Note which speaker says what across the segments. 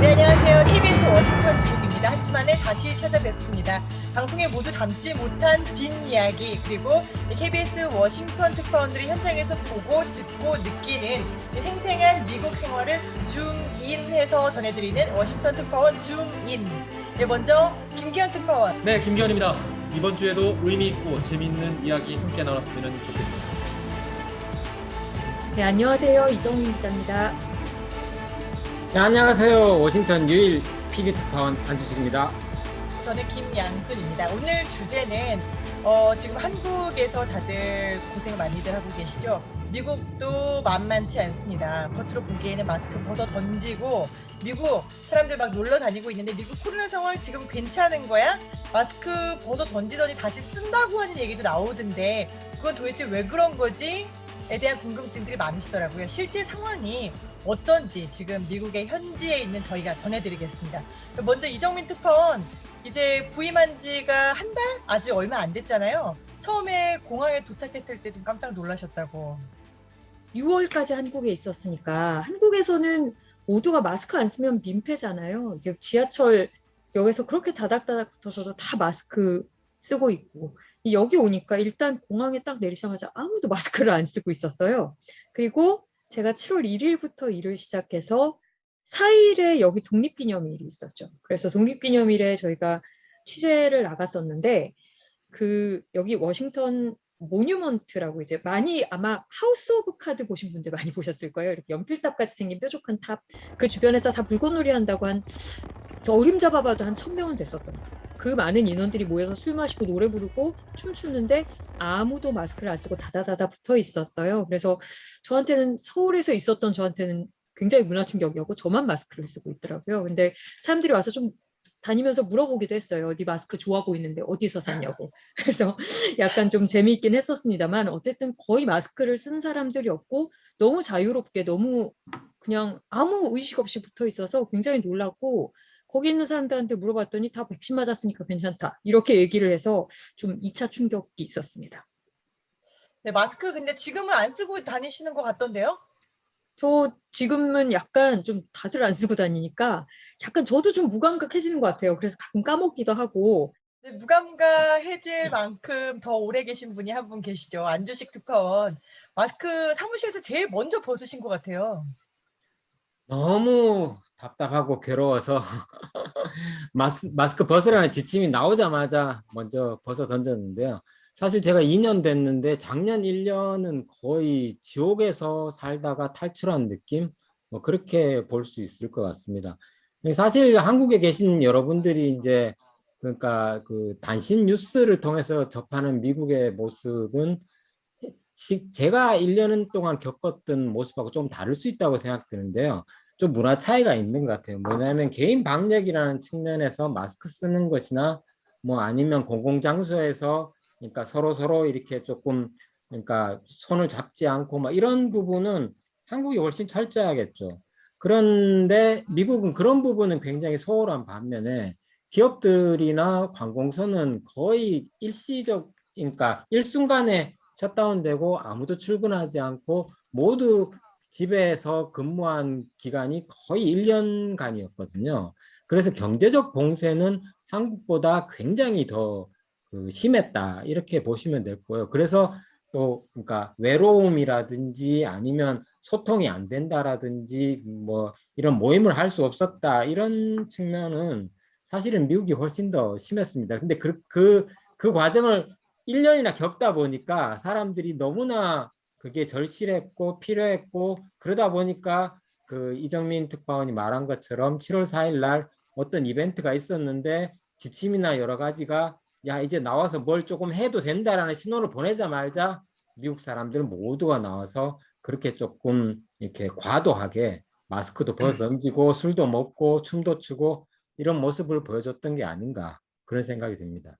Speaker 1: 네, 안녕하세요. KBS 워싱턴 지국입니다. 한 주만에 다시 찾아뵙습니다. 방송에 모두 담지 못한 뒷이야기, 그리고 KBS 워싱턴 특파원들이 현장에서 보고 듣고 느끼는 생생한 미국 생활을 줌인해서 전해드리는 워싱턴 특파원 줌인. 네, 먼저 김기현 특파원.
Speaker 2: 네, 김기현입니다. 이번 주에도 의미 있고 재미있는 이야기 함께 나눴으면 좋겠습니다.
Speaker 3: 네, 안녕하세요. 이정민 기자입니다.
Speaker 4: 네, 안녕하세요. 워싱턴 유일 PD 특파원 안주식입니다.
Speaker 1: 저는 김양순입니다. 오늘 주제는 지금 한국에서 다들 고생 많이들 하고 계시죠? 미국도 만만치 않습니다. 겉으로 보기에는 마스크 벗어 던지고 미국 사람들 막 놀러 다니고 있는데 미국 코로나 상황 지금 괜찮은 거야? 마스크 벗어 던지더니 다시 쓴다고 하는 얘기도 나오던데 그건 도대체 왜 그런 거지? 에 대한 궁금증들이 많으시더라고요. 실제 상황이 어떤지 지금 미국의 현지에 있는 저희가 전해드리겠습니다. 먼저 이정민 특파원, 이제 부임한 지가 한 달? 아직 얼마 안 됐잖아요. 처음에 공항에 도착했을 때 좀 깜짝 놀라셨다고.
Speaker 3: 6월까지 한국에 있었으니까 한국에서는 모두가 마스크 안 쓰면 민폐잖아요. 이게 지하철역에서 그렇게 다닥다닥 붙어서도 다 마스크 쓰고 있고 여기 오니까 일단 공항에 딱 내리자마자 아무도 마스크를 안 쓰고 있었어요. 그리고 제가 7월 1일부터 일을 시작해서 4일에 여기 독립기념일이 있었죠. 그래서 독립기념일에 저희가 취재를 나갔었는데 여기 워싱턴 모뉴먼트라고 이제 많이 아마 하우스 오브 카드 보신 분들 많이 보셨을 거예요. 이렇게 연필탑같이 생긴 뾰족한 탑. 그 주변에서 다 물건놀이 한다고 저 어림잡아봐도 한 1000명은 됐었던 거예요. 그 많은 인원들이 모여서 술 마시고 노래 부르고 춤추는데 아무도 마스크를 안 쓰고 다다다다 붙어 있었어요. 그래서 서울에서 있었던 저한테는 굉장히 문화 충격이었고 저만 마스크를 쓰고 있더라고요. 근데 사람들이 와서 좀 다니면서 물어보기도 했어요. 네 마스크 좋아 보이는데 어디서 샀냐고. 그래서 약간 좀 재미있긴 했었습니다만 어쨌든 거의 마스크를 쓴 사람들이 없고 너무 자유롭게 너무 그냥 아무 의식 없이 붙어 있어서 굉장히 놀랐고 거기 있는 사람들한테 물어봤더니 다 백신 맞았으니까 괜찮다. 이렇게 얘기를 해서 좀 2차 충격이 있었습니다.
Speaker 1: 네, 마스크 근데 지금은 안 쓰고 다니시는 것 같던데요?
Speaker 3: 저 지금은 약간 좀 다들 안 쓰고 다니니까 약간 저도 좀 무감각해지는 것 같아요. 그래서 가끔 까먹기도 하고.
Speaker 1: 네, 무감각해질 만큼 더 오래 계신 분이 한 분 계시죠. 안주식 특파원. 마스크 사무실에서 제일 먼저 벗으신 것 같아요.
Speaker 4: 너무 답답하고 괴로워서 마스크 벗으라는 지침이 나오자마자 먼저 벗어 던졌는데요. 사실 제가 2년 됐는데 작년 1년은 거의 지옥에서 살다가 탈출한 느낌? 뭐 그렇게 볼 수 있을 것 같습니다. 사실 한국에 계신 여러분들이 이제 그러니까 그 단신 뉴스를 통해서 접하는 미국의 모습은 제가 1년 동안 겪었던 모습하고 좀 다를 수 있다고 생각드는데요. 좀 문화 차이가 있는 것 같아요. 뭐냐면 개인 방역이라는 측면에서 마스크 쓰는 것이나 뭐 아니면 공공장소에서 그러니까 서로 이렇게 조금 그러니까 손을 잡지 않고 막 이런 부분은 한국이 훨씬 철저하겠죠. 그런데 미국은 그런 부분은 굉장히 소홀한 반면에 기업들이나 관공서는 거의 그러니까 일순간에 셧다운되고 아무도 출근하지 않고 모두 집에서 근무한 기간이 거의 1년간이었거든요. 그래서 경제적 봉쇄는 한국보다 굉장히 더 심했다. 이렇게 보시면 될 거예요. 그래서 또 그러니까 외로움이라든지 아니면 소통이 안 된다라든지 뭐 이런 모임을 할 수 없었다. 이런 측면은 사실은 미국이 훨씬 더 심했습니다. 근데 그 과정을 1년이나 겪다 보니까 사람들이 너무나 그게 절실했고 필요했고 그러다 보니까 그 이정민 특파원이 말한 것처럼 7월 4일 날 어떤 이벤트가 있었는데 지침이나 여러 가지가 야 이제 나와서 뭘 조금 해도 된다라는 신호를 보내자마자 미국 사람들 모두가 나와서 그렇게 조금 이렇게 과도하게 마스크도 벗어 던지고 술도 먹고 춤도 추고 이런 모습을 보여줬던 게 아닌가 그런 생각이 듭니다.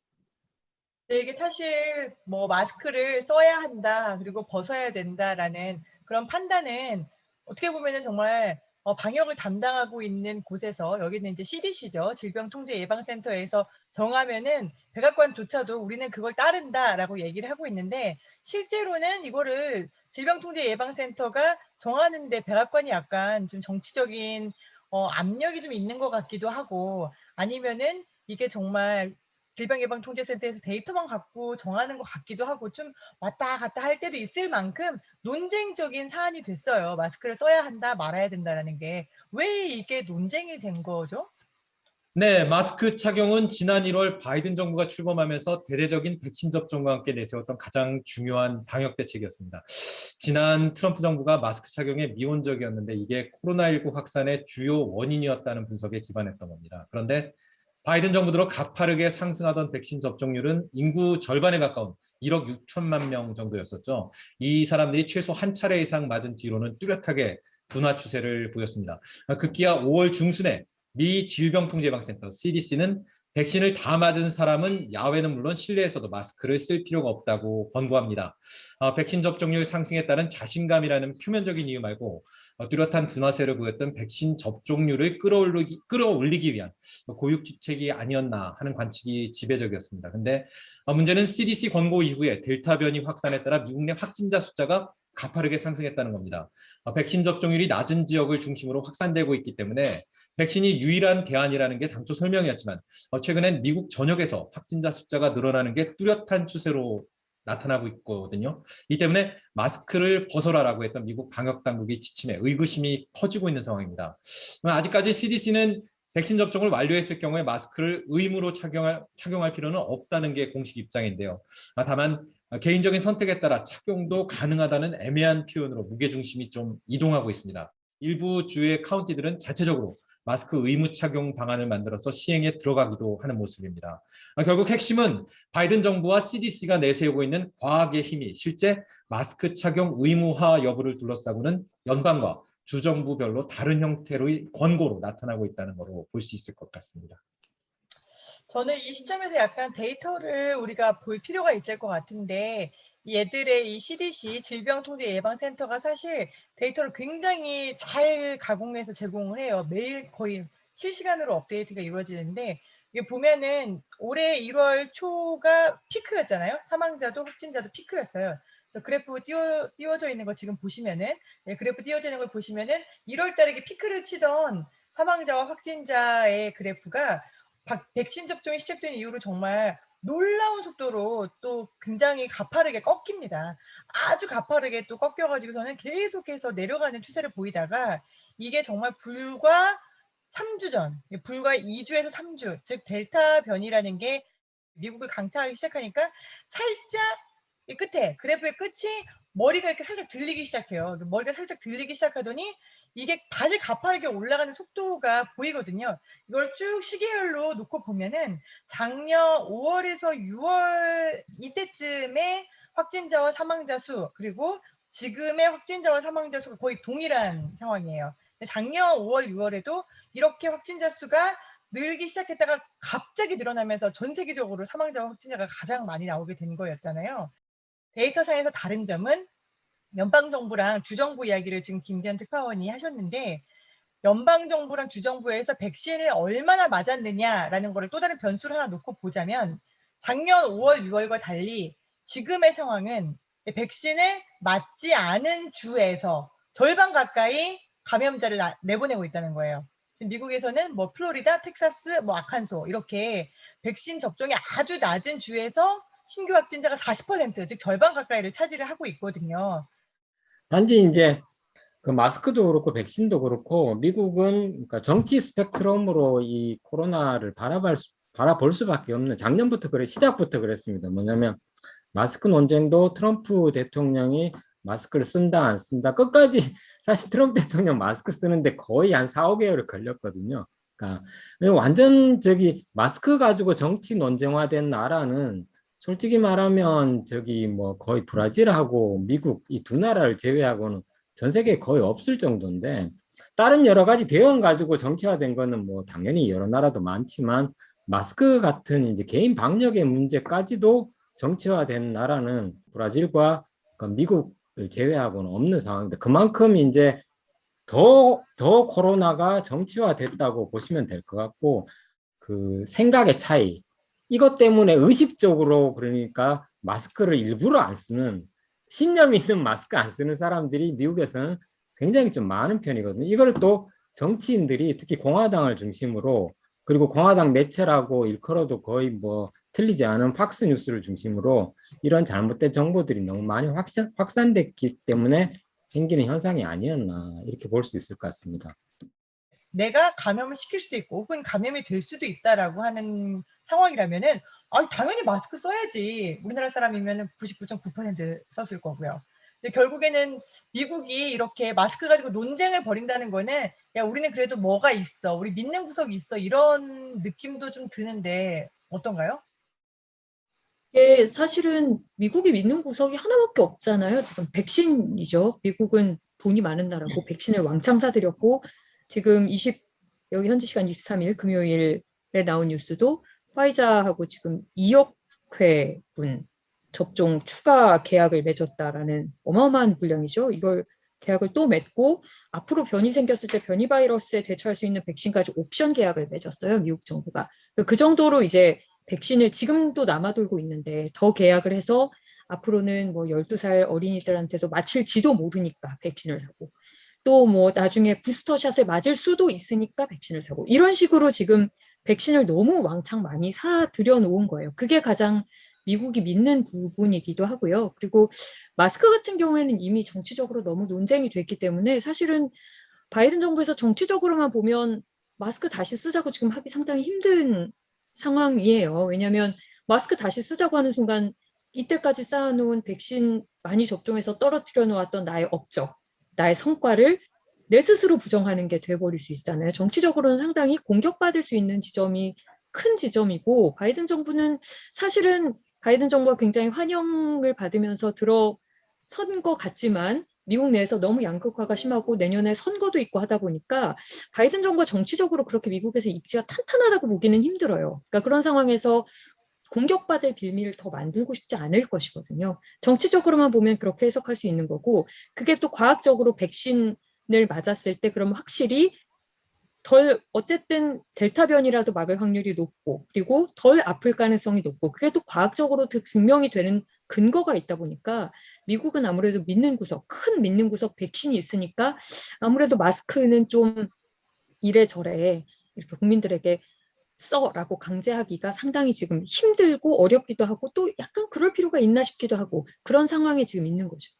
Speaker 1: 네, 이게 사실 뭐 마스크를 써야 한다, 그리고 벗어야 된다라는 그런 판단은 어떻게 보면은 정말 방역을 담당하고 있는 곳에서 여기는 이제 CDC죠. 질병통제예방센터에서 정하면은 백악관조차도 우리는 그걸 따른다라고 얘기를 하고 있는데 실제로는 이거를 질병통제예방센터가 정하는데 백악관이 약간 좀 정치적인 압력이 좀 있는 것 같기도 하고 아니면은 이게 정말 질병예방통제센터에서 데이터만 갖고 정하는 것 같기도 하고 좀 왔다 갔다 할 때도 있을 만큼 논쟁적인 사안이 됐어요. 마스크를 써야 한다, 말아야 된다라는 게. 왜 이게 논쟁이 된 거죠?
Speaker 2: 네, 마스크 착용은 지난 1월 바이든 정부가 출범하면서 대대적인 백신 접종과 함께 내세웠던 가장 중요한 방역 대책이었습니다. 지난 트럼프 정부가 마스크 착용에 미온적이었는데 이게 코로나19 확산의 주요 원인이었다는 분석에 기반했던 겁니다. 그런데 바이든 정부 들어 가파르게 상승하던 백신 접종률은 인구 절반에 가까운 1억 6천만 명 정도였었죠. 이 사람들이 최소 한 차례 이상 맞은 뒤로는 뚜렷하게 둔화 추세를 보였습니다. 급기야 5월 중순에 미 질병통제예방센터 CDC는 백신을 다 맞은 사람은 야외는 물론 실내에서도 마스크를 쓸 필요가 없다고 권고합니다. 백신 접종률 상승에 따른 자신감이라는 표면적인 이유 말고 뚜렷한 둔화세를 보였던 백신 접종률을 끌어올리기 위한 고육지책이 아니었나 하는 관측이 지배적이었습니다. 근데 문제는 CDC 권고 이후에 델타 변이 확산에 따라 미국 내 확진자 숫자가 가파르게 상승했다는 겁니다. 백신 접종률이 낮은 지역을 중심으로 확산되고 있기 때문에 백신이 유일한 대안이라는 게 당초 설명이었지만 최근엔 미국 전역에서 확진자 숫자가 늘어나는 게 뚜렷한 추세로 나타나고 있거든요. 이 때문에 마스크를 벗어라라고 했던 미국 방역 당국이 지침에 의구심이 커지고 있는 상황입니다. 아직까지 CDC는 백신 접종을 완료했을 경우에 마스크를 의무로 착용할 필요는 없다는 게 공식 입장인데요. 다만 개인적인 선택에 따라 착용도 가능하다는 애매한 표현으로 무게중심이 좀 이동하고 있습니다. 일부 주의 카운티들은 자체적으로 마스크 의무 착용 방안을 만들어서 시행에 들어가기도 하는 모습입니다. 결국 핵심은 바이든 정부와 CDC가 내세우고 있는 과학의 힘이 실제 마스크 착용 의무화 여부를 둘러싸고는 연방과 주정부별로 다른 형태로의 권고로 나타나고 있다는 것으로 볼 수 있을 것 같습니다.
Speaker 1: 저는 이 시점에서 약간 데이터를 우리가 볼 필요가 있을 것 같은데 얘들의 이 CDC 질병통제예방센터가 사실 데이터를 굉장히 잘 가공해서 제공을 해요. 매일 거의 실시간으로 업데이트가 이루어지는데 이게 보면은 올해 1월 초가 피크였잖아요. 사망자도 확진자도 피크였어요. 그래프 띄워져 있는 거 지금 보시면은 그래프 띄워져 있는 걸 보시면은 1월 달에 피크를 치던 사망자와 확진자의 그래프가 백신 접종이 시작된 이후로 정말 놀라운 속도로 또 굉장히 가파르게 꺾입니다. 아주 가파르게 또 꺾여가지고서는 계속해서 내려가는 추세를 보이다가 이게 정말 불과 3주 전, 불과 2주에서 3주, 즉 델타 변이라는 게 미국을 강타하기 시작하니까 살짝 이 끝에 그래프의 끝이 머리가 이렇게 살짝 들리기 시작해요. 머리가 살짝 들리기 시작하더니 이게 다시 가파르게 올라가는 속도가 보이거든요. 이걸 쭉 시계열로 놓고 보면은 작년 5월에서 6월 이때쯤에 확진자와 사망자 수 그리고 지금의 확진자와 사망자 수가 거의 동일한 상황이에요. 작년 5월, 6월에도 이렇게 확진자 수가 늘기 시작했다가 갑자기 늘어나면서 전 세계적으로 사망자와 확진자가 가장 많이 나오게 된 거였잖아요. 데이터상에서 다른 점은 연방정부랑 주정부 이야기를 지금 김기현 특파원이 하셨는데 연방정부랑 주정부에서 백신을 얼마나 맞았느냐라는 거를 또 다른 변수를 하나 놓고 보자면 작년 5월, 6월과 달리 지금의 상황은 백신을 맞지 않은 주에서 절반 가까이 감염자를 내보내고 있다는 거예요. 지금 미국에서는 뭐 플로리다, 텍사스, 뭐 아칸소 이렇게 백신 접종이 아주 낮은 주에서 신규 확진자가 40%, 즉 절반 가까이를 차지를 하고 있거든요.
Speaker 4: 단지 이제 그 마스크도 그렇고 백신도 그렇고 미국은 그러니까 정치 스펙트럼으로 이 코로나를 바라볼 수밖에 없는 작년부터 시작부터 그랬습니다. 뭐냐면 마스크 논쟁도 트럼프 대통령이 마스크를 쓴다 안 쓴다 끝까지 사실 트럼프 대통령 마스크 쓰는데 거의 한 4, 5개월 걸렸거든요. 그러니까 완전 마스크 가지고 정치 논쟁화된 나라는 솔직히 말하면 뭐 거의 브라질하고 미국 이 두 나라를 제외하고는 전 세계에 거의 없을 정도인데 다른 여러 가지 대응 가지고 정치화된 거는 뭐 당연히 여러 나라도 많지만 마스크 같은 이제 개인 방역의 문제까지도 정치화된 나라는 브라질과 미국을 제외하고는 없는 상황인데 그만큼 이제 더 코로나가 정치화됐다고 보시면 될 것 같고 그 생각의 차이 이것 때문에 의식적으로 그러니까 마스크를 일부러 안 쓰는 신념 있는 마스크 안 쓰는 사람들이 미국에서는 굉장히 좀 많은 편이거든요. 이걸 또 정치인들이 특히 공화당을 중심으로 그리고 공화당 매체라고 일컬어도 거의 뭐 틀리지 않은 팍스뉴스를 중심으로 이런 잘못된 정보들이 너무 많이 확산됐기 때문에 생기는 현상이 아니었나 이렇게 볼 수 있을 것 같습니다.
Speaker 1: 내가 감염을 시킬 수도 있고 혹은 감염이 될 수도 있다라고 하는 상황이라면은 당연히 마스크 써야지. 우리나라 사람이면은 99.9% 썼을 거고요. 근데 결국에는 미국이 이렇게 마스크 가지고 논쟁을 벌인다는 거는 야, 우리는 그래도 뭐가 있어. 우리 믿는 구석이 있어. 이런 느낌도 좀 드는데 어떤가요?
Speaker 3: 이게 사실은 미국이 믿는 구석이 하나밖에 없잖아요. 지금 백신이죠. 미국은 돈이 많은 나라고 백신을 왕창 사들였고 지금 여기 현지 시간 23일 금요일에 나온 뉴스도 화이자하고 지금 2억 회분 접종 추가 계약을 맺었다라는 어마어마한 분량이죠. 이걸 계약을 또 맺고 앞으로 변이 생겼을 때 변이 바이러스에 대처할 수 있는 백신까지 옵션 계약을 맺었어요. 미국 정부가. 그 정도로 이제 백신을 지금도 남아돌고 있는데 더 계약을 해서 앞으로는 뭐 12살 어린이들한테도 맞힐지도 모르니까 백신을 사고 또 뭐 나중에 부스터샷을 맞을 수도 있으니까 백신을 사고 이런 식으로 지금 백신을 너무 왕창 많이 사들여 놓은 거예요. 그게 가장 미국이 믿는 부분이기도 하고요. 그리고 마스크 같은 경우에는 이미 정치적으로 너무 논쟁이 됐기 때문에 사실은 바이든 정부에서 정치적으로만 보면 마스크 다시 쓰자고 지금 하기 상당히 힘든 상황이에요. 왜냐하면 마스크 다시 쓰자고 하는 순간 이때까지 쌓아놓은 백신 많이 접종해서 떨어뜨려 놓았던 나의 업적, 나의 성과를 내 스스로 부정하는 게 돼버릴 수 있잖아요. 정치적으로는 상당히 공격받을 수 있는 지점이 큰 지점이고 바이든 정부는 사실은 바이든 정부가 굉장히 환영을 받으면서 들어선 것 같지만 미국 내에서 너무 양극화가 심하고 내년에 선거도 있고 하다 보니까 바이든 정부가 정치적으로 그렇게 미국에서 입지가 탄탄하다고 보기는 힘들어요. 그러니까 그런 상황에서 공격받을 빌미를 더 만들고 싶지 않을 것이거든요. 정치적으로만 보면 그렇게 해석할 수 있는 거고 그게 또 과학적으로 백신을 맞았을 때 그러면 확실히 어쨌든 델타 변이라도 막을 확률이 높고 그리고 덜 아플 가능성이 높고 그게 또 과학적으로 증명이 되는 근거가 있다 보니까 미국은 아무래도 큰 믿는 구석 백신이 있으니까 아무래도 마스크는 좀 이래저래 이렇게 국민들에게 써라고 강제하기가 상당히 지금 힘들고 어렵기도 하고 또 약간 그럴 필요가 있나 싶기도 하고 그런 상황에 지금 있는 거죠.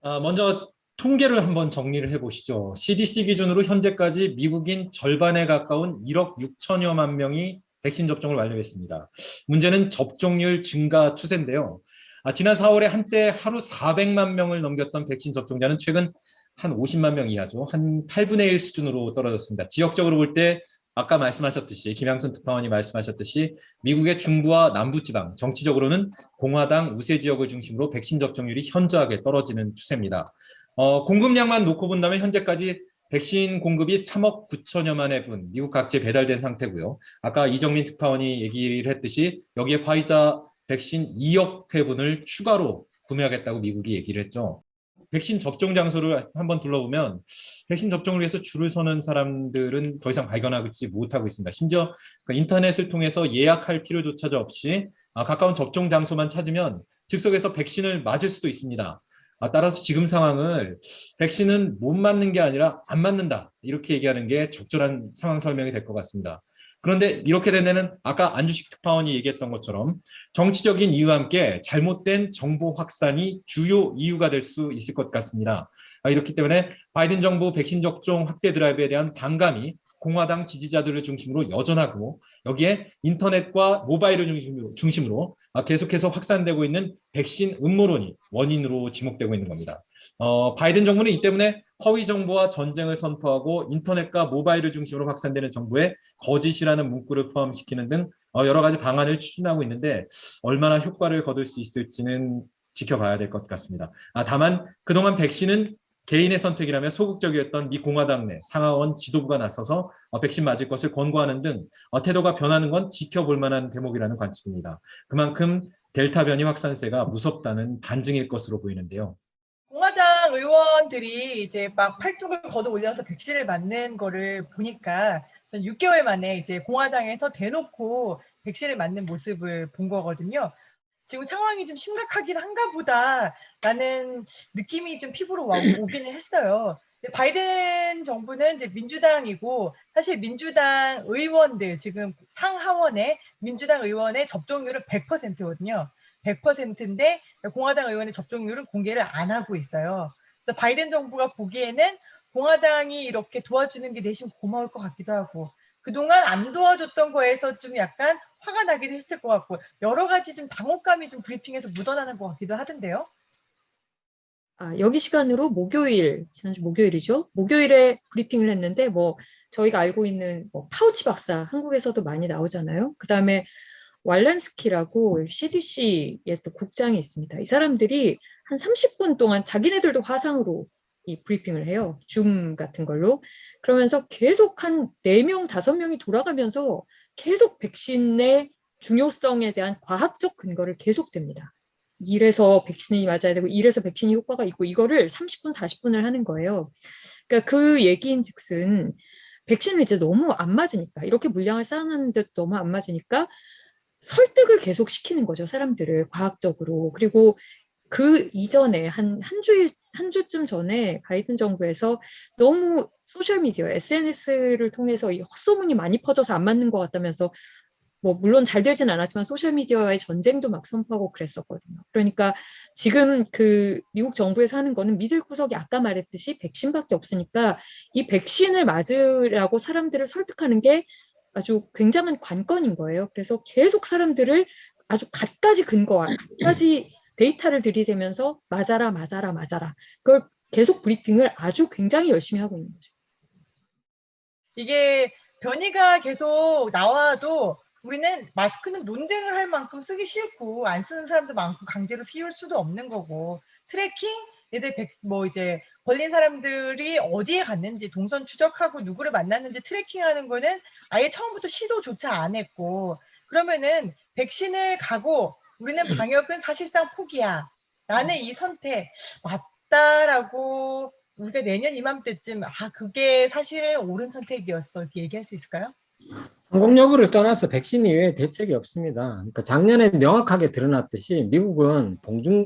Speaker 2: 먼저 통계를 한번 정리를 해보시죠. CDC 기준으로 현재까지 미국인 절반에 가까운 1억 6천여만 명이 백신 접종을 완료했습니다. 문제는 접종률 증가 추세인데요. 지난 4월에 한때 하루 400만 명을 넘겼던 백신 접종자는 최근 한 50만 명 이하죠. 한 8분의 1 수준으로 떨어졌습니다. 지역적으로 볼 때 아까 말씀하셨듯이 김양순 특파원이 말씀하셨듯이 미국의 중부와 남부 지방 정치적으로는 공화당 우세 지역을 중심으로 백신 접종률이 현저하게 떨어지는 추세입니다. 공급량만 놓고 본다면 현재까지 백신 공급이 3억 9천여만 회분 미국 각지에 배달된 상태고요. 아까 이정민 특파원이 얘기를 했듯이 여기에 화이자 백신 2억 회분을 추가로 구매하겠다고 미국이 얘기를 했죠. 백신 접종 장소를 한번 둘러보면 백신 접종을 위해서 줄을 서는 사람들은 더 이상 발견하지 못하고 있습니다. 심지어 인터넷을 통해서 예약할 필요조차도 없이 가까운 접종 장소만 찾으면 즉석에서 백신을 맞을 수도 있습니다. 따라서 지금 상황을 백신은 못 맞는 게 아니라 안 맞는다 이렇게 얘기하는 게 적절한 상황 설명이 될 것 같습니다. 그런데 이렇게 된 데는 아까 안주식 특파원이 얘기했던 것처럼 정치적인 이유와 함께 잘못된 정보 확산이 주요 이유가 될 수 있을 것 같습니다. 이렇기 때문에 바이든 정부 백신 접종 확대 드라이브에 대한 반감이 공화당 지지자들을 중심으로 여전하고 여기에 인터넷과 모바일을 중심으로 계속해서 확산되고 있는 백신 음모론이 원인으로 지목되고 있는 겁니다. 바이든 정부는 이 때문에 허위 정보와 전쟁을 선포하고 인터넷과 모바일을 중심으로 확산되는 정보에 거짓이라는 문구를 포함시키는 등 여러 가지 방안을 추진하고 있는데 얼마나 효과를 거둘 수 있을지는 지켜봐야 될 것 같습니다. 다만 그동안 백신은 개인의 선택이라며 소극적이었던 미 공화당 내 상하원 지도부가 나서서 백신 맞을 것을 권고하는 등 태도가 변하는 건 지켜볼 만한 대목이라는 관측입니다. 그만큼 델타 변이 확산세가 무섭다는 반증일 것으로 보이는데요.
Speaker 1: 공화당 의원들이 이제 막 팔뚝을 걷어 올려서 백신을 맞는 거를 보니까 전 6개월 만에 이제 공화당에서 대놓고 백신을 맞는 모습을 본 거거든요. 지금 상황이 좀 심각하긴 한가 보다라는 느낌이 좀 피부로 오기는 했어요. 바이든 정부는 이제 민주당이고 사실 민주당 의원들 지금 상하원의 민주당 의원의 접종률은 100%거든요. 100%인데 공화당 의원의 접종률은 공개를 안 하고 있어요. 그래서 바이든 정부가 보기에는 공화당이 이렇게 도와주는 게 내심 고마울 것 같기도 하고 그동안 안 도와줬던 거에서 좀 약간 화가 나기도 했을 것 같고 여러 가지 좀 당혹감이 좀 브리핑에서 묻어나는 것 같기도 하던데요.
Speaker 3: 여기 시간으로 목요일, 지난주 목요일이죠. 목요일에 브리핑을 했는데, 뭐, 저희가 알고 있는 뭐 파우치 박사, 한국에서도 많이 나오잖아요. 그 다음에 왈란스키라고 CDC의 또 국장이 있습니다. 이 사람들이 한 30분 동안 자기네들도 화상으로 이 브리핑을 해요. 줌 같은 걸로. 그러면서 계속 한 4명, 5명이 돌아가면서 계속 백신의 중요성에 대한 과학적 근거를 계속됩니다. 이래서 백신이 맞아야 되고 이래서 백신이 효과가 있고 이거를 30분, 40분을 하는 거예요. 그러니까 그 얘기인즉슨 백신을 이제 너무 안 맞으니까 이렇게 물량을 쌓아놨는데 너무 안 맞으니까 설득을 계속 시키는 거죠, 사람들을 과학적으로. 그리고 그 이전에 한 주쯤 전에 바이든 정부에서 너무 소셜미디어, SNS를 통해서 이 헛소문이 많이 퍼져서 안 맞는 것 같다면서 뭐 물론 잘 되진 않았지만 소셜미디어와의 전쟁도 막 선포하고 그랬었거든요. 그러니까 지금 그 미국 정부에서 하는 거는 믿을 구석이 아까 말했듯이 백신밖에 없으니까 이 백신을 맞으라고 사람들을 설득하는 게 아주 굉장한 관건인 거예요. 그래서 계속 사람들을 아주 갖가지 근거와 갖가지 데이터를 들이대면서 맞아라, 맞아라, 맞아라. 그걸 계속 브리핑을 아주 굉장히 열심히 하고 있는 거죠.
Speaker 1: 이게 변이가 계속 나와도 우리는 마스크는 논쟁을 할 만큼 쓰기 싫고 안 쓰는 사람도 많고 강제로 씌울 수도 없는 거고 트래킹 얘들 뭐 이제 걸린 사람들이 어디에 갔는지 동선 추적하고 누구를 만났는지 트래킹하는 거는 아예 처음부터 시도조차 안 했고 그러면은 백신을 가고 우리는 방역은 사실상 포기야 라는 이 선택 맞다라고 우리가 내년 이맘때쯤 그게 사실 옳은 선택이었어 이렇게 얘기할 수 있을까요?
Speaker 4: 성공 여부를 떠나서 백신 이외에 대책이 없습니다. 그러니까 작년에 명확하게 드러났듯이 미국은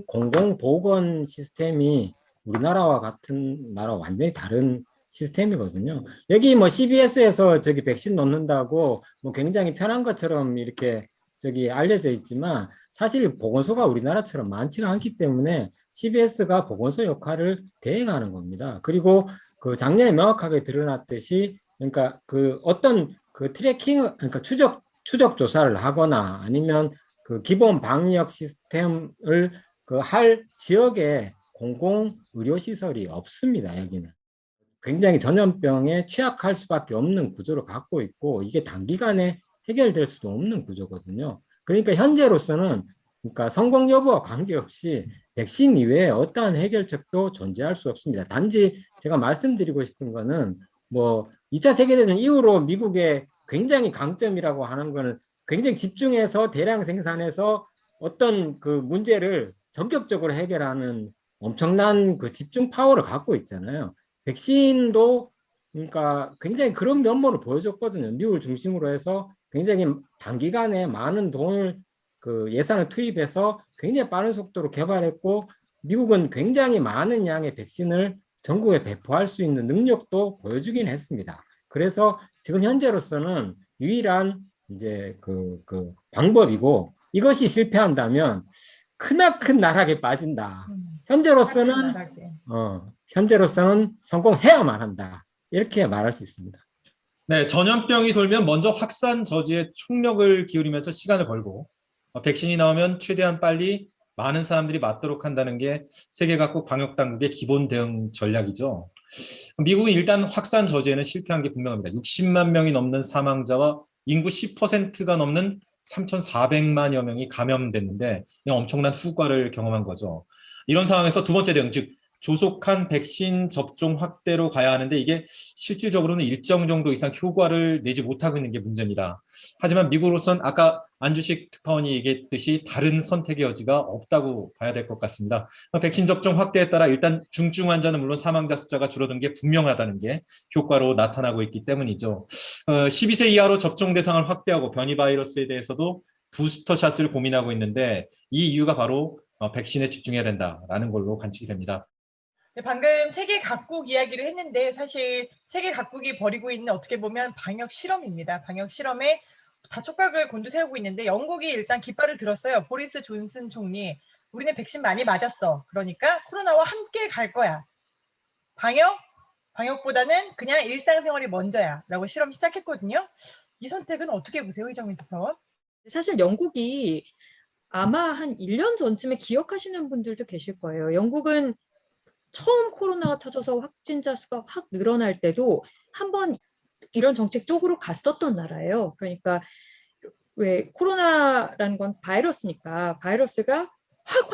Speaker 4: 공공보건 시스템이 우리나라와 같은 나라 완전히 다른 시스템이거든요. 여기 뭐 CBS에서 저기 백신 놓는다고 뭐 굉장히 편한 것처럼 이렇게 저기 알려져 있지만 사실 보건소가 우리나라처럼 많지가 않기 때문에 CBS가 보건소 역할을 대행하는 겁니다. 그리고 그 작년에 명확하게 드러났듯이 그러니까 그 어떤 그 트래킹, 그러니까 추적 조사를 하거나 아니면 그 기본 방역 시스템을 그 할 지역에 공공 의료 시설이 없습니다. 여기는 굉장히 전염병에 취약할 수밖에 없는 구조를 갖고 있고 이게 단기간에 해결될 수도 없는 구조거든요. 그러니까 현재로서는 그러니까 성공 여부와 관계없이 백신 이외에 어떠한 해결책도 존재할 수 없습니다. 단지 제가 말씀드리고 싶은 거는 뭐 2차 세계대전 이후로 미국의 굉장히 강점이라고 하는 거는 굉장히 집중해서 대량 생산해서 어떤 그 문제를 전격적으로 해결하는 엄청난 그 집중 파워를 갖고 있잖아요. 백신도 그러니까 굉장히 그런 면모를 보여줬거든요. 미국을 중심으로 해서 굉장히 단기간에 많은 돈을 그 예산을 투입해서 굉장히 빠른 속도로 개발했고 미국은 굉장히 많은 양의 백신을 전국에 배포할 수 있는 능력도 보여주긴 했습니다. 그래서 지금 현재로서는 유일한 이제 그 방법이고 이것이 실패한다면 크나큰 나락에 빠진다. 현재로서는 현재로서는 성공해야만 한다. 이렇게 말할 수 있습니다.
Speaker 2: 네, 전염병이 돌면 먼저 확산 저지에 총력을 기울이면서 시간을 벌고 백신이 나오면 최대한 빨리 많은 사람들이 맞도록 한다는 게 세계 각국 방역 당국의 기본 대응 전략이죠. 미국은 일단 확산 저지에는 실패한 게 분명합니다. 60만 명이 넘는 사망자와 인구 10%가 넘는 3,400만여 명이 감염됐는데 엄청난 후과를 경험한 거죠. 이런 상황에서 두 번째 대응, 즉 조속한 백신 접종 확대로 가야 하는데 이게 실질적으로는 일정 정도 이상 효과를 내지 못하고 있는 게 문제입니다. 하지만 미국으로선 아까 안주식 특파원이 얘기했듯이 다른 선택의 여지가 없다고 봐야 될 것 같습니다. 백신 접종 확대에 따라 일단 중증 환자는 물론 사망자 숫자가 줄어든 게 분명하다는 게 효과로 나타나고 있기 때문이죠. 12세 이하로 접종 대상을 확대하고 변이 바이러스에 대해서도 부스터샷을 고민하고 있는데 이 이유가 바로 백신에 집중해야 된다라는 걸로 관측이 됩니다.
Speaker 1: 네, 방금 세계 각국 이야기를 했는데 사실 세계 각국이 벌이고 있는 어떻게 보면 방역 실험입니다. 방역 실험에 다 촉각을 곤두세우고 있는데 영국이 일단 깃발을 들었어요. 보리스 존슨 총리, 우리는 백신 많이 맞았어. 그러니까 코로나와 함께 갈 거야. 방역보다는 그냥 일상생활이 먼저야 라고 실험 시작했거든요. 이 선택은 어떻게 보세요, 이정민 특파원?
Speaker 3: 사실 영국이 아마 한 1년 전쯤에 기억하시는 분들도 계실 거예요. 영국은 처음 코로나가 터져서 확진자 수가 확 늘어날 때도 한번 이런 정책 쪽으로 갔었던 나라예요. 그러니까 왜 코로나라는 건 바이러스니까 바이러스가 확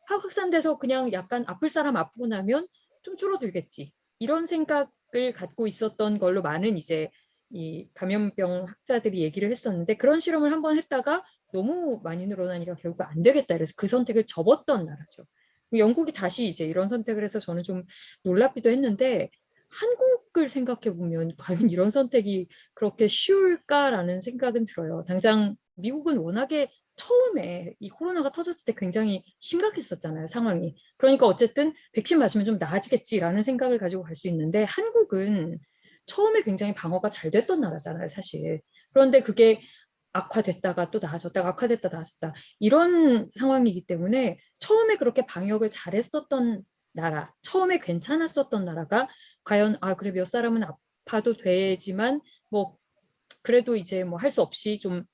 Speaker 3: 확산돼서 그냥 약간 아플 사람 아프고 나면 좀 줄어들겠지. 이런 생각을 갖고 있었던 걸로 많은 이제 이 감염병 학자들이 얘기를 했었는데 그런 실험을 한번 했다가 너무 많이 늘어나니까 결국 안 되겠다. 그래서 그 선택을 접었던 나라죠. 영국이 다시 이제 이런 선택을 해서 저는 좀 놀랍기도 했는데 한국을 생각해 보면 과연 이런 선택이 그렇게 쉬울까라는 생각은 들어요. 당장 미국은 워낙에 처음에 이 코로나가 터졌을 때 굉장히 심각했었잖아요, 상황이. 그러니까 어쨌든 백신 맞으면 좀 나아지겠지라는 생각을 가지고 갈 수 있는데 한국은 처음에 굉장히 방어가 잘 됐던 나라잖아요, 사실. 그런데 그게 악화됐다가 또 나아졌다가 악화됐다 나아졌다 이런 상황이기 때문에 처음에 그렇게 방역을 잘했었던 나라, 처음에 괜찮았었던 나라가 과연 그래 몇 사람은 아파도 되지만 뭐 그래도 이제 뭐 할 수 없이 좀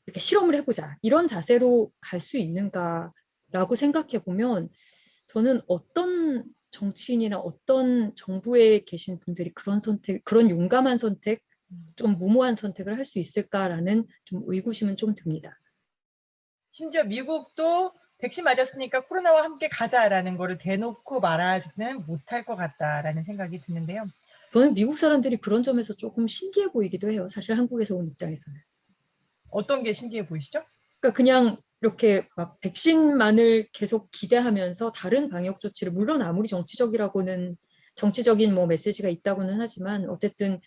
Speaker 3: 이렇게 실험을 해보자 이런 자세로 갈 수 있는가라고 생각해 보면 저는 어떤 정치인이나 어떤 정부에 계신 분들이 그런 선택, 그런 용감한 선택, 좀 무모한 선택을 할 수 있을까라는 좀 의구심은 좀 듭니다.
Speaker 1: 심지어 미국도 백신 맞았으니까 코로나와 함께 가자라는 거를 대놓고 말하지는 못할 것 같다라는 생각이 드는데요.
Speaker 3: 저는 미국 사람들이 그런 점에서 조금 신기해 보이기도 해요. 사실 한국에서 온 입장에서는.
Speaker 1: 어떤 게 신기해 보이시죠?
Speaker 3: 그러니까 그냥 이렇게 막 백신만을 계속 기대하면서 다른 방역 조치를 물론 아무리 정치적인 뭐 메시지가 있다고는 하지만 어쨌든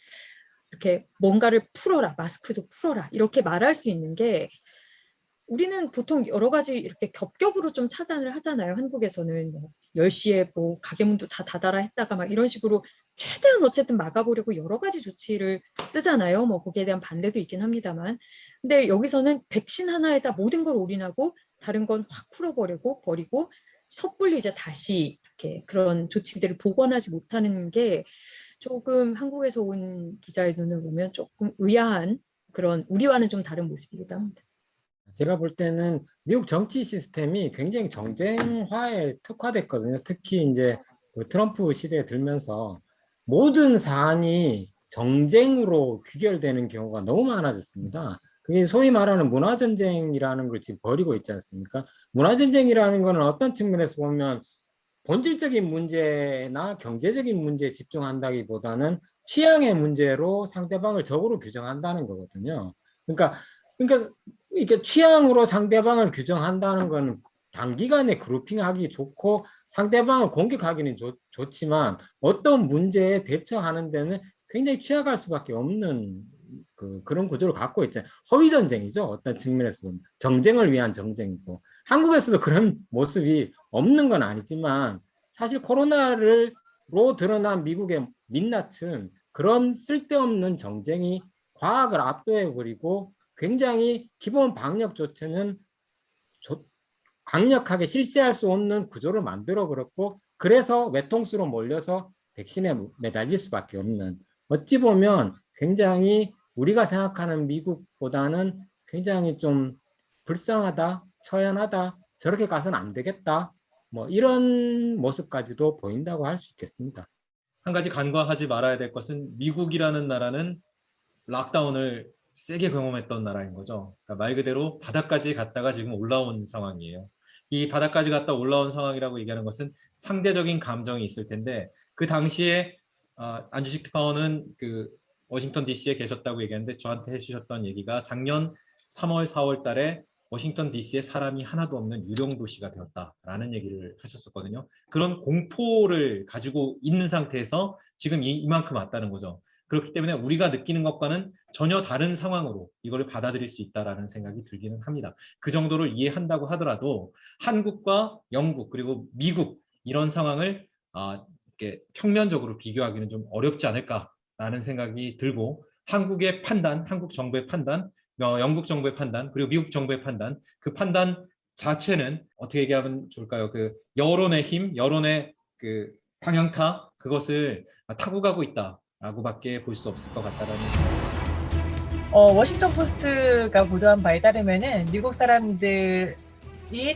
Speaker 3: 이렇게 뭔가를 풀어라, 마스크도 풀어라 이렇게 말할 수 있는 게 우리는 보통 여러 가지 이렇게 겹겹으로 좀 차단을 하잖아요. 한국에서는 뭐 10시에 뭐 가게문도 다 닫아라 했다가 막 이런 식으로 최대한 어쨌든 막아보려고 여러 가지 조치를 쓰잖아요. 뭐 거기에 대한 반대도 있긴 합니다만. 근데 여기서는 백신 하나에다 모든 걸 올인하고 다른 건 확 버리고 섣불리 이제 다시 이렇게 그런 조치들을 복원하지 못하는 게 조금 한국에서 온 기자의 눈을 보면 조금 의아한 그런 우리와는 좀 다른 모습이기도 합니다.
Speaker 4: 제가 볼 때는 미국 정치 시스템이 굉장히 정쟁화에 특화됐거든요. 특히 이제 그 트럼프 시대에 들면서 모든 사안이 정쟁으로 귀결되는 경우가 너무 많아졌습니다. 그게 소위 말하는 문화전쟁이라는 걸 지금 벌이고 있지 않습니까? 문화전쟁이라는 거는 어떤 측면에서 보면 본질적인 문제나 경제적인 문제에 집중한다기보다는 취향의 문제로 상대방을 적으로 규정한다는 거거든요. 그러니까 이게 취향으로 상대방을 규정한다는 거는 단기간에 그룹핑하기 좋고 상대방을 공격하기는 좋지만 어떤 문제에 대처하는 데는 굉장히 취약할 수밖에 없는 그런 구조를 갖고 있잖아요. 허위 전쟁이죠. 어떤 측면에서 보면 정쟁을 위한 정쟁이고 한국에서도 그런 모습이 없는 건 아니지만 사실 코로나로 드러난 미국의 민낯은 그런 쓸데없는 정쟁이 과학을 압도해 버리고 굉장히 기본 방역 조치는 강력하게 실시할 수 없는 구조를 만들어 버렸고 그래서 외통수로 몰려서 백신에 매달릴 수밖에 없는 어찌 보면 굉장히 우리가 생각하는 미국보다는 굉장히 좀 불쌍하다, 처연하다, 저렇게 가서는 안 되겠다 뭐 이런 모습까지도 보인다고 할 수 있겠습니다.
Speaker 2: 한 가지 간과하지 말아야 될 것은 미국이라는 나라는 락다운을 세게 경험했던 나라인 거죠. 그러니까 말 그대로 바닥까지 갔다가 지금 올라온 상황이에요. 이 바닥까지 갔다 올라온 상황이라고 얘기하는 것은 상대적인 감정이 있을 텐데 그 당시에 안주식 특파원은 그 워싱턴 DC에 계셨다고 얘기하는데 저한테 해주셨던 얘기가 작년 3월, 4월 달에 워싱턴 DC에 사람이 하나도 없는 유령 도시가 되었다라는 얘기를 하셨었거든요. 그런 공포를 가지고 있는 상태에서 지금 이만큼 왔다는 거죠. 그렇기 때문에 우리가 느끼는 것과는 전혀 다른 상황으로 이걸 받아들일 수 있다라는 생각이 들기는 합니다. 그 정도를 이해한다고 하더라도 한국과 영국 그리고 미국 이런 상황을 이렇게 평면적으로 비교하기는 좀 어렵지 않을까라는 생각이 들고 한국의 판단, 한국 정부의 판단, 영국 정부의 판단, 그리고 미국 정부의 판단, 그 판단 자체는 어떻게 얘기하면 좋을까요? 그 여론의 힘, 여론의 그 방향타 그것을 타고 가고 있다라고밖에 볼 수 없을 것 같다라는 생각이 듭니다.
Speaker 1: 워싱턴 포스트가 보도한 바에 따르면은 미국 사람들이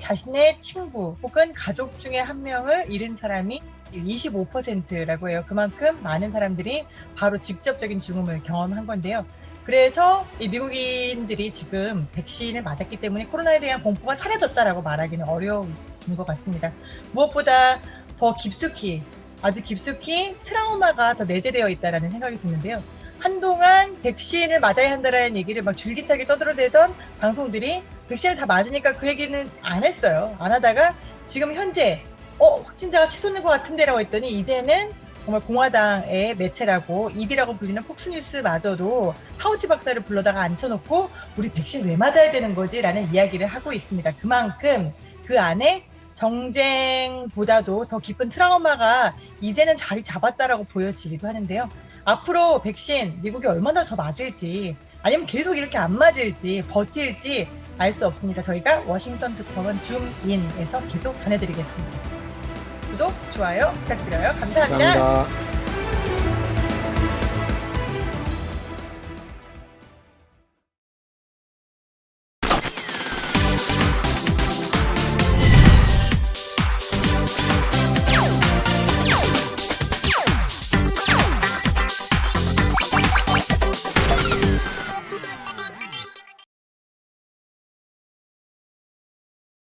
Speaker 1: 자신의 친구 혹은 가족 중에 한 명을 잃은 사람이 25%라고 해요. 그만큼 많은 사람들이 바로 직접적인 죽음을 경험한 건데요. 그래서 이 미국인들이 지금 백신을 맞았기 때문에 코로나에 대한 공포가 사라졌다라고 말하기는 어려운 것 같습니다. 무엇보다 더 깊숙이, 아주 깊숙이 트라우마가 더 내재되어 있다는 생각이 드는데요. 한동안 백신을 맞아야 한다라는 얘기를 막 줄기차게 떠들어대던 방송들이 백신을 다 맞으니까 그 얘기는 안 했어요. 안 하다가 지금 현재 확진자가 치솟는 것 같은데라고 했더니 이제는 정말 공화당의 매체라고 입이라고 불리는 폭스뉴스마저도 파우치 박사를 불러다가 앉혀놓고 우리 백신 왜 맞아야 되는 거지? 라는 이야기를 하고 있습니다. 그만큼 그 안에 정쟁보다도 더 깊은 트라우마가 이제는 자리 잡았다라고 보여지기도 하는데요. 앞으로 백신 미국이 얼마나 더 맞을지 아니면 계속 이렇게 안 맞을지 버틸지 알 수 없습니다. 저희가 워싱턴 특파원 줌인에서 계속 전해드리겠습니다. 구독, 좋아요 부탁드려요. 감사합니다.
Speaker 4: 감사합니다.